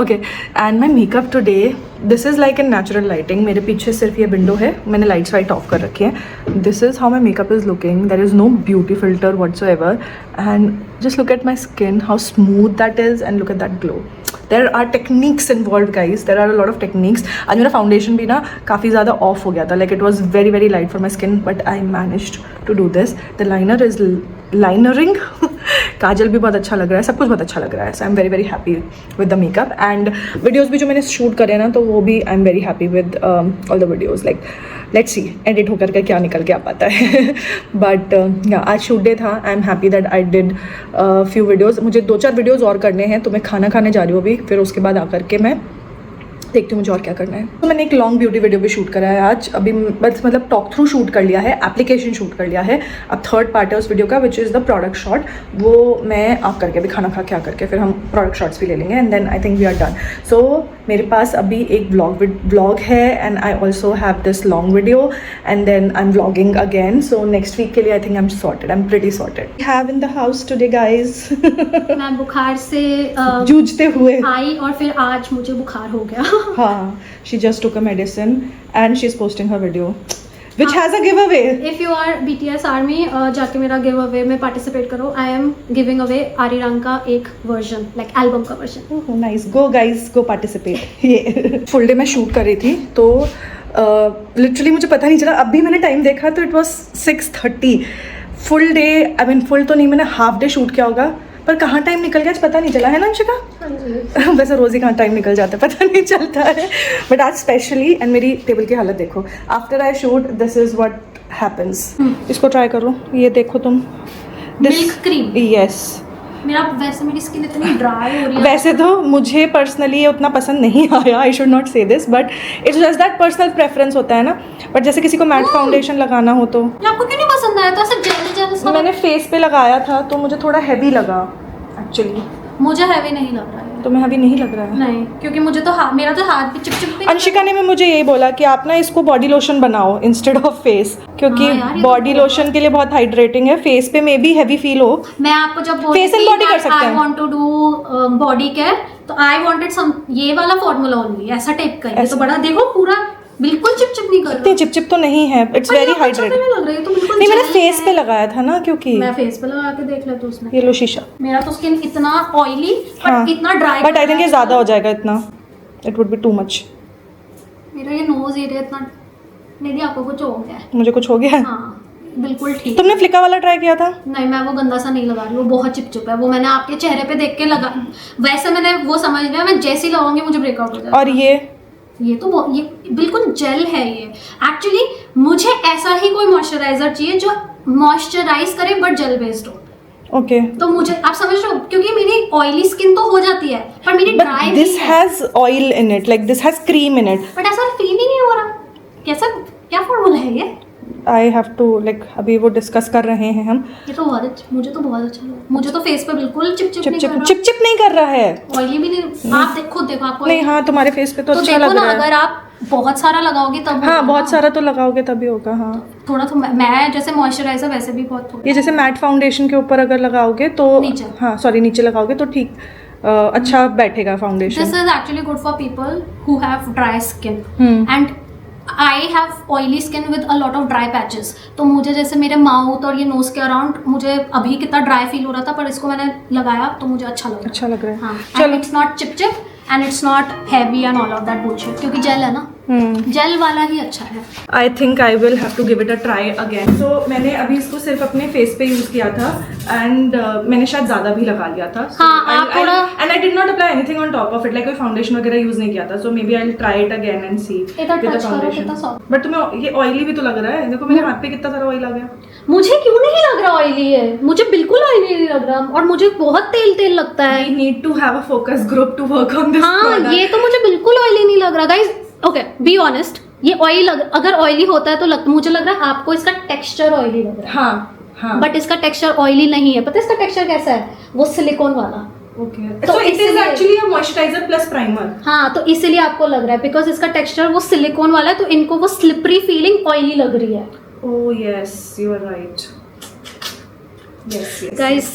Okay and my makeup today, this is like in natural lighting. मेरे पीछे सिर्फ ये विंडो है, मैंने लाइट्स वाइट ऑफ कर रखी है। This is how my makeup is looking, there is no beauty filter whatsoever and just look at my skin, how smooth that is and look at that glow. There are techniques involve guys, there are a lot of techniques. आज मेरा foundation भी ना काफ़ी ज़्यादा of हो गया था, like it was very very light for my skin, but I managed to do this. The liner is lining kajal भी बहुत अच्छा लग रहा है, सब कुछ बहुत अच्छा लग रहा है। So I am very very happy with the makeup and videos भी जो मैंने शूट करे ना, तो वो भी I am very happy with all the videos. Like let's see edit होकर के क्या निकल के आ पाता है। बट आज शूट डे था, आई am happy that I did few videos. मुझे 2-4 वीडियोज़ और करने हैं, तो मैं खाना खाने जा रही हूँ अभी, फिर उसके बाद आकर के मैं देखती हूँ मुझे और क्या करना है। तो मैंने एक लॉन्ग ब्यूटी वीडियो भी शूट करा है आज, अभी बस मतलब टॉक थ्रू शूट कर लिया है, एप्लीकेशन शूट कर लिया है। अब थर्ड पार्ट है उस वीडियो का which is the product shot. वो मैं आप करके अभी खाना खा के आ करके फिर हम प्रोडक्ट शॉट्स भी ले लेंगे and then I think we are done. So मेरे पास अभी एक ब्लॉग है and I also have this long video and then I am vlogging again. So next week के लिए I think I am sorted, I am pretty sorted. Have in the house today guys मैं बुखार से जूझते हुए आई और फिर आज मुझे बुखार हो गया। हाँ, she just took a medicine and she's posting her video which has a giveaway. If you are BTS ARMY, जाके मेरा गिव अवे में पार्टिसिपेट करो। आई एम गिविंग अवे आरिरंग का एक वर्जन, लाइक एल्बम का version. Oh, nice. Go guys, go participate. ये full day मैं shoot कर रही थी तो लिटरली मुझे पता नहीं चला। अभी मैंने टाइम देखा तो it was 6:30। Full day, I mean full तो नहीं, मैंने हाफ डे शूट किया होगा पर कहाँ टाइम निकल गया पता नहीं चला, है ना अंशिका? वैसे रोज़ ही कहाँ टाइम निकल जाता है पता नहीं चलता है, बट आज स्पेशली। एंड मेरी टेबल की हालत देखो, after I shoot this is what happens. इसको ट्राई करो, ये देखो तुम, मिल्क क्रीम। यस, मेरा वैसे मेरी स्किन इतनी ड्राई हो रही है। वैसे तो मुझे पर्सनली ये उतना पसंद नहीं आया, आई शुड नॉट से this, but it's just that personal preference होता है ना। बट जैसे किसी को मैट फाउंडेशन लगाना हो तो आपको क्यों नहीं पसंद आया? तो ऐसे जेल जेल सा मैंने फेस पे लगाया था तो मुझे थोड़ा हैवी लगा एक्चुअली। मुझे हैवी नहीं लग रहा है। तो मैं अभी नहीं लग रहा है नहीं, क्योंकि मुझे तो मेरा तो हाथ भी चिपचिप भी। अंशिका ने भी मुझे यही बोला कि आप ना इसको बॉडी लोशन बनाओ इंस्टेड ऑफ फेस, क्योंकि हाँ यार, ये बॉडी तो लोशन के लिए बहुत हाइड्रेटिंग है, फेस पे मे बी हैवी फील हो। मैं आपको जब Face and body कर सकते आई हैं। Want to do body care तो आई वांटेड सम ये वाला फॉर्मूला ओनली, ऐसा टाइप का। ये तो बड़ा देखो पूरा बिल्कुल चिपचिप नहीं कर इतनी रहा। चिपचिप तो नहीं है, इट्स वेरी हाइड्रेटेड। लग रही है तो बिल्कुल नहीं, मैंने gel फेस है। पे लगाया था ना, क्योंकि मैं फेस पे लगा के देख लेता उसमें। ये लो शीशा। मेरा तो स्किन इतना ऑयली हाँ, बट इतना ड्राई, बट आई थिंक ये ज़्यादा हो जाएगा इतना, it would be too much. मेरा ये नोज एरिया इतना नहीं, आपको कुछ हो गया है। मुझे कुछ हो गया है। हाँ बिल्कुल ठीक। तुमने फ्लिका वाला ट्राई किया था? नहीं, मैं वो गंदा सा नहीं लगा रही, वो बहुत चिपचिप है। वो मैंने आपके चेहरे पे देख के लगा, वैसे मैंने वो समझ लिया, मैं जैसे ही लगाऊंगी मुझे ब्रेकआउट हो जाएगा। और ये तो ये बिल्कुल जेल है। ये एक्चुअली मुझे ऐसा ही कोई मॉइस्चराइजर चाहिए जो मॉइस्चराइज करे बट जेल बेस्ड हो। ओके, तो मुझे, आप समझ रहे हो, क्योंकि मेरी ऑयली स्किन तो हो जाती है पर मेरी dry but this has oil in it, like this has cream in it. But ऐसा फील ही नहीं हो रहा। कैसा, क्या फॉर्मूला है ये? आई हैव टू लाइक, अभी वो डिस्कस कर रहे हैं हम। ये तो बहुत अच्छा, मुझे तो बहुत अच्छा लगा। मुझे तो फेस पे बिल्कुल चिपचिप नहीं कर रहा, चिपचिप नहीं कर रहा है, ऑयली भी नहीं। आप खुद देखो, आपको नहीं। हाँ, तुम्हारे फेस पे तो अच्छा देखो लग ना, रहा है। अगर आप बहुत सारा लगाओगे तब हाँ, होगा बहुत ना। सारा तो लगाओगे तभी होगा। हाँ, थोड़ा तो मैं जैसे मॉइस्चराइजर वैसे भी बहुत थोड़ा। ये जैसे मैट फाउंडेशन के ऊपर अगर लगाओगे तो नीचे। हाँ सॉरी, नीचे लगाओगे तो ठीक अच्छा बैठेगा foundation. This is actually good for people who have dry skin hmm. And I have oily skin with a lot of dry patches. तो मुझे जैसे मेरे माउथ और ये नोज के अराउंड मुझे अभी कितना ड्राई फील हो रहा था, पर इसको मैंने लगाया तो मुझे अच्छा लगा। अच्छा लग रहा है। हाँ, चलो। इट्स नॉट चिपचिप and it's not heavy and all of that bullshit, क्योंकि जेल है ना, जेल वाला ही अच्छा है। I think I will have to give it a try again. So मैंने अभी इसको सिर्फ अपने फेस पे यूज किया था एंड मैंने शायद ज़्यादा भी लगा लिया था। हाँ, आप थोड़ा and I did not apply anything on top of it, like कोई फाउंडेशन वगैरह यूज नहीं किया था। So maybe I will try it again and see इधर विद द touch करो, फाउंडेशन। कितना soft। बट तुम्हें ये ऑयली भी तो लग रहा है, देखो मेरे हाथ पे कितना सारा ऑयल आ गया। मुझे क्यों नहीं लग रहा ऑयली है? मुझे बिल्कुल ऑयली नहीं लग रहा और मुझे बहुत तेल तेल लगता है। We need to have a focus group to work on this हाँ, product. ये तो मुझे बिल्कुल ऑयली नहीं लग रहा गाइस। ओके, बी ऑनेस्ट, ये ऑयल अगर ऑयली होता है तो मुझे लग रहा है आपको इसका टेक्सचर ऑयली लग रहा है। हाँ हाँ, बट इसका टेक्सचर ऑयली नहीं है। पता है इसका टेक्सचर कैसा है? वो सिलिकॉन वाला। ओके, तो so it is इसलिए- actually a moisturizer plus primer. हाँ, तो इसीलिए आपको लग रहा है बिकॉज इसका टेक्सचर वो सिलिकॉन वाला है, तो इनको वो स्लिपरी फीलिंग ऑयली लग रही है। Oh yes, you are right. Yes, yes. Guys,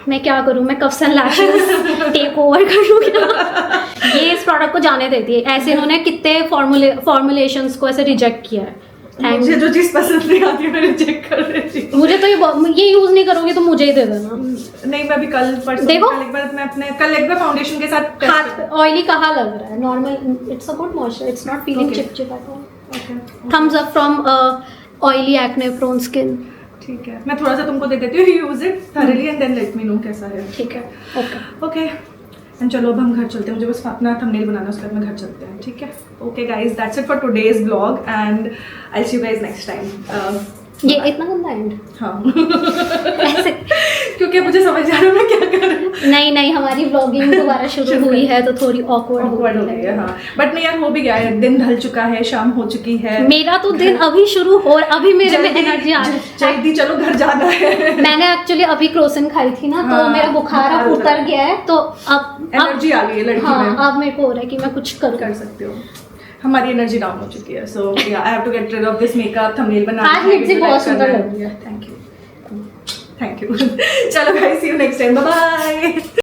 मैं क्या करूं, मैं coughs and lashes take over कर लूंगी ना। ये इस प्रोडक्ट को जाने देती है। ऐसे इन्होंने कितने फॉर्मुलेशंस को ऐसे रिजेक्ट किया है। थैंक मुझे जो चीज पसंद नहीं आती मैं रिजेक्ट कर देती हूँ। मुझे तो ये यूज नहीं करोगे तो मुझे ही दे देना। नहीं, मैं अभी कल परसों देखो। कल एक बार मैं अपने कल एक बार फाउंडेशन के साथ test हाथ करती ऑयली कहाँ लग रहा है? Normal, it's a good moisture, it's not feeling Okay. चिपचिप एट ऑल। हूँ। Okay, thumbs up from oily acne prone skin. ठीक है, मैं थोड़ा सा तुमको दे देती हूँ, use it thoroughly and then let me know कैसा है। ठीक है, ओके। ओके, एंड चलो अब हम घर चलते हैं। मुझे बस अपना थंबनेल बनाना है, उसके बाद में घर चलते हैं। ठीक है, okay guys, that's it for today's blog and I see you guys next time. ये इतना गंदा एंड हाँ ऐसे क्योंकि अब मुझे समझ आ रहा है मैं क्या कर रही हूँ। नहीं नहीं, हमारी व्लॉगिंग दोबारा शुरू हुई है तो थोड़ी ऑकवर्ड Awkward हो गई है, हाँ। बट नहीं यार, हो भी गया है, दिन ढल चुका है, शाम हो चुकी है। मेरा तो दिन अभी शुरू हो और अभी मेरे में एनर्जी आ रही है। जल्दी चलो घर जाना है। मैंने एक्चुअली अभी क्रोसन खाई थी ना, तो हाँ, मेरा बुखार अब बुखार उतर गया है, तो अब एनर्जी आ गई है लड़की हाँ, में। अब मेरे को हो रहा है कि मैं कुछ करूँ। कर सकते हो। हमारी एनर्जी डाउन हो चुकी है, so yeah I have to get rid of this makeup. Thumbnail बनाना आज लिपस्टिक बहुत सुंदर लग रही है। थैंक यू चलो guys, see you next time, bye bye.